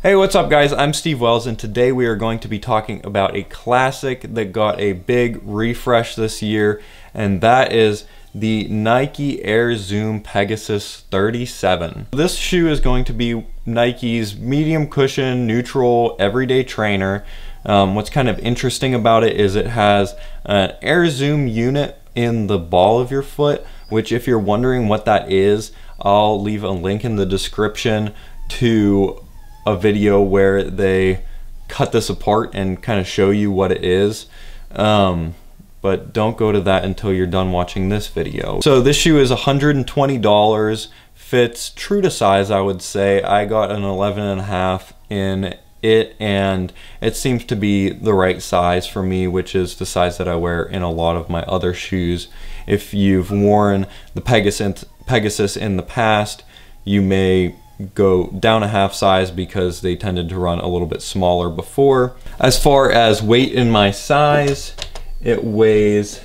Hey, what's up guys? I'm Steve Wells and today we are going to be talking about a classic that got a big refresh this year, and that is the Nike Air Zoom Pegasus 37. This shoe is going to be Nike's medium cushion, neutral, everyday trainer. What's kind of interesting about it is it has an Air Zoom unit in the ball of your foot, which if you're wondering what that is, I'll leave a link in the description to a video where they cut this apart and kind of show you what it is. But don't go to that until you're done watching this video. So this shoe is $120, fits true to size, I would say. I got an 11.5 in it, and it seems to be the right size for me, which is the size that I wear in a lot of my other shoes. If you've worn the Pegasus in the past, you may go down a half size because they tended to run a little bit smaller before. As far as weight in my size, it weighs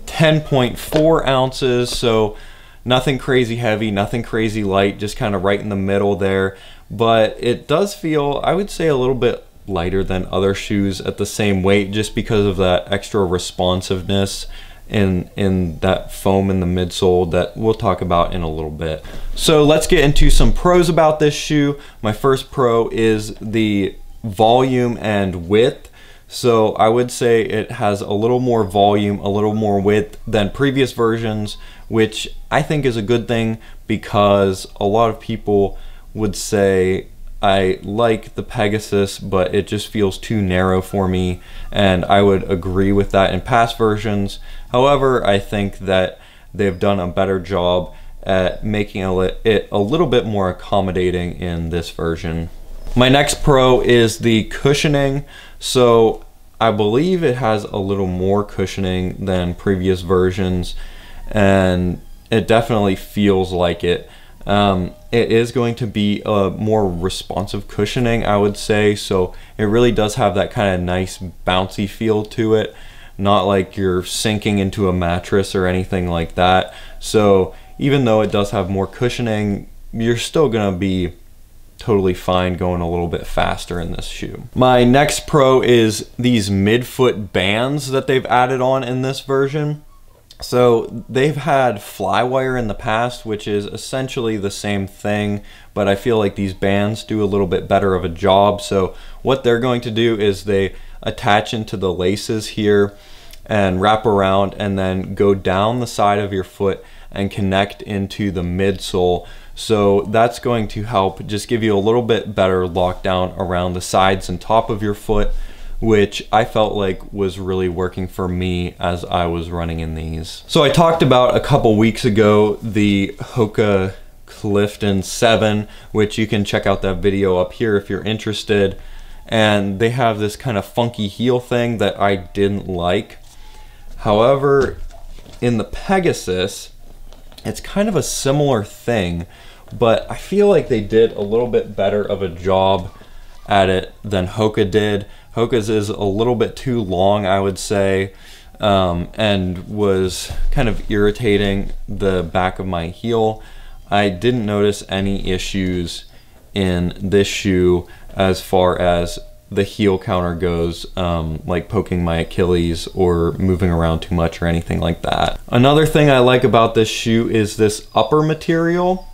10.4 ounces, so nothing crazy heavy, nothing crazy light, just kind of right in the middle there. But it does feel, I would say, a little bit lighter than other shoes at the same weight, just because of that extra responsiveness in that foam in the midsole that we'll talk about in a little bit. So let's get into some pros about this shoe. My first pro is the volume and width. So I would say it has a little more volume, a little more width than previous versions, which I think is a good thing, because a lot of people would say, I like the Pegasus, but it just feels too narrow for me, and I would agree with that in past versions. However, I think that they've done a better job at making it a little bit more accommodating in this version. My next pro is the cushioning. So I believe it has a little more cushioning than previous versions, and it definitely feels like it. It is going to be a more responsive cushioning, I would say, so it really does have that kind of nice bouncy feel to it, not like you're sinking into a mattress or anything like that. So even though it does have more cushioning, you're still gonna be totally fine going a little bit faster in this shoe. My next pro is these midfoot bands that they've added on in this version. So they've had flywire in the past, which is essentially the same thing, but I feel like these bands do a little bit better of a job. So what they're going to do is they attach into the laces here and wrap around and then go down the side of your foot and connect into the midsole. So that's going to help just give you a little bit better lockdown around the sides and top of your foot, which I felt like was really working for me as I was running in these. So I talked about a couple weeks ago the Hoka Clifton 7, which you can check out that video up here if you're interested. And they have this kind of funky heel thing that I didn't like. However, in the Pegasus, it's kind of a similar thing, but I feel like they did a little bit better of a job at it than Hoka did. Hoka's is a little bit too long, I would say, and was kind of irritating the back of my heel. I didn't notice any issues in this shoe as far as the heel counter goes, like poking my Achilles or moving around too much or anything like that. Another thing I like about this shoe is this upper material.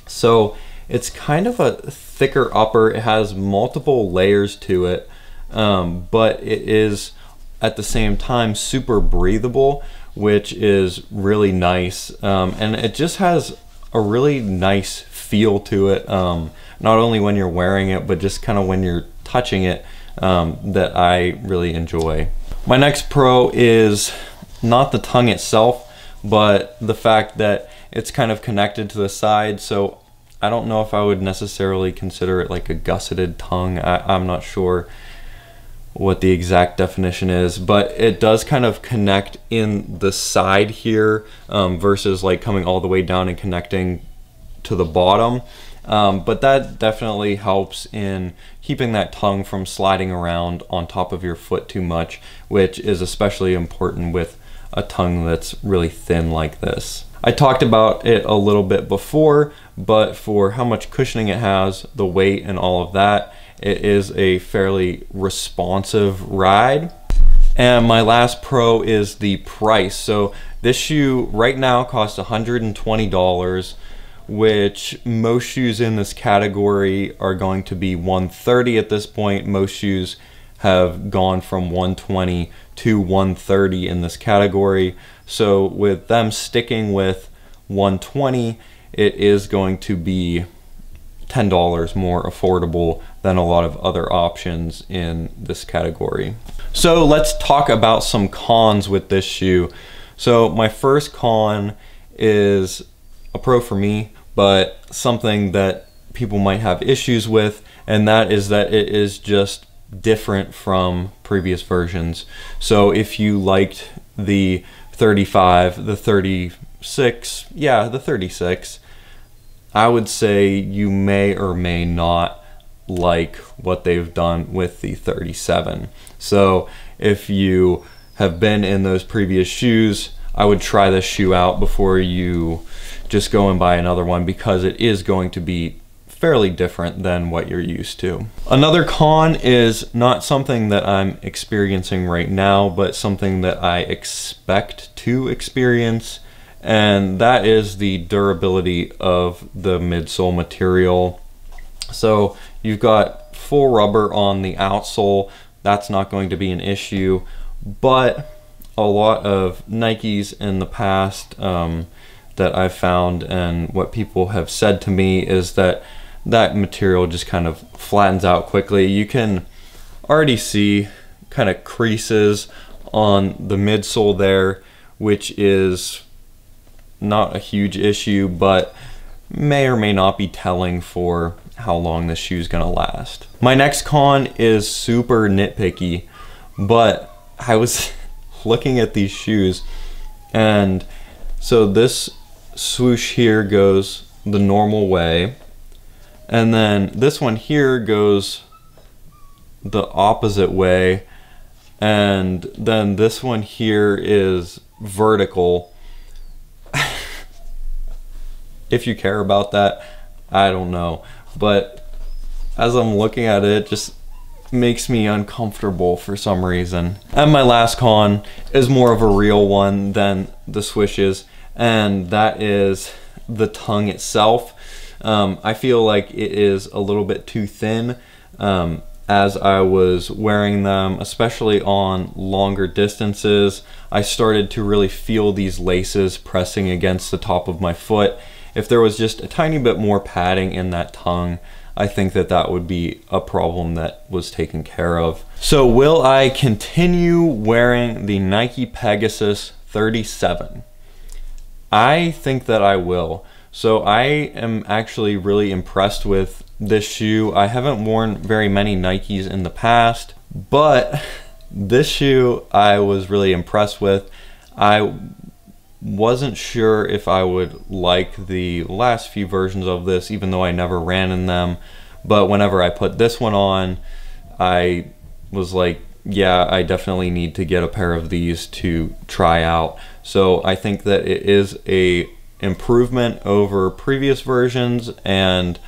So it's kind of a thicker upper. It has multiple layers to it. But it is at the same time super breathable, which is really nice, and it just has a really nice feel to it, not only when you're wearing it but just kind of when you're touching it, that I really enjoy. My next pro is not the tongue itself, but the fact that it's kind of connected to the side. So I don't know if I would necessarily consider it like a gusseted tongue. I'm not sure what the exact definition is, but it does kind of connect in the side here, versus like coming all the way down and connecting to the bottom. But that definitely helps in keeping that tongue from sliding around on top of your foot too much, which is especially important with a tongue that's really thin like this. I talked about it a little bit before, but for how much cushioning it has, the weight and all of that, it is a fairly responsive ride. And my last pro is the price. So this shoe right now costs $120, which most shoes in this category are going to be $130 at this point. Most shoes have gone from $120 to $130 in this category. So with them sticking with $120, it is going to be $10 more affordable than a lot of other options in this category. So let's talk about some cons with this shoe. So my first con is a pro for me, but something that people might have issues with, and that is that it is just different from previous versions. So if you liked the 35, the 36, yeah, the 36, I would say you may or may not like what they've done with the 37. So if you have been in those previous shoes, I would try this shoe out before you just go and buy another one, because it is going to be fairly different than what you're used to. Another con is not something that I'm experiencing right now, but something that I expect to experience, and that is the durability of the midsole material. So you've got full rubber on the outsole. That's not going to be an issue, but a lot of Nikes in the past that I've found, and what people have said to me, is that that material just kind of flattens out quickly. You can already see kind of creases on the midsole there, which is not a huge issue, but may or may not be telling for how long this shoe is gonna last. My next con is super nitpicky, but I was looking at these shoes, and so this swoosh here goes the normal way, and then this one here goes the opposite way, and then this one here is vertical. If you care about that, I don't know, but as I'm looking at it, it just makes me uncomfortable for some reason. And my last con is more of a real one than the swishes, and that is the tongue itself. I feel like it is a little bit too thin. As I was wearing them, especially on longer distances, I started to really feel these laces pressing against the top of my foot. If there was just a tiny bit more padding in that tongue, I think that that would be a problem that was taken care of. So will I continue wearing the Nike Pegasus 37? I think that I will. So I am actually really impressed with this shoe. I haven't worn very many Nikes in the past, but this shoe I was really impressed with. I wasn't sure if I would like the last few versions of this, even though I never ran in them, but whenever I put this one on, I was like, yeah, I definitely need to get a pair of these to try out. So I think that it is a improvement over previous versions, and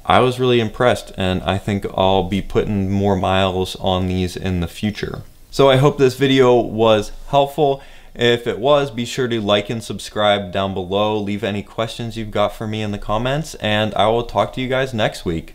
I was really impressed, and I think I'll be putting more miles on these in the future. So I hope this video was helpful. If it was, be sure to like and subscribe down below. Leave any questions you've got for me in the comments, and I will talk to you guys next week.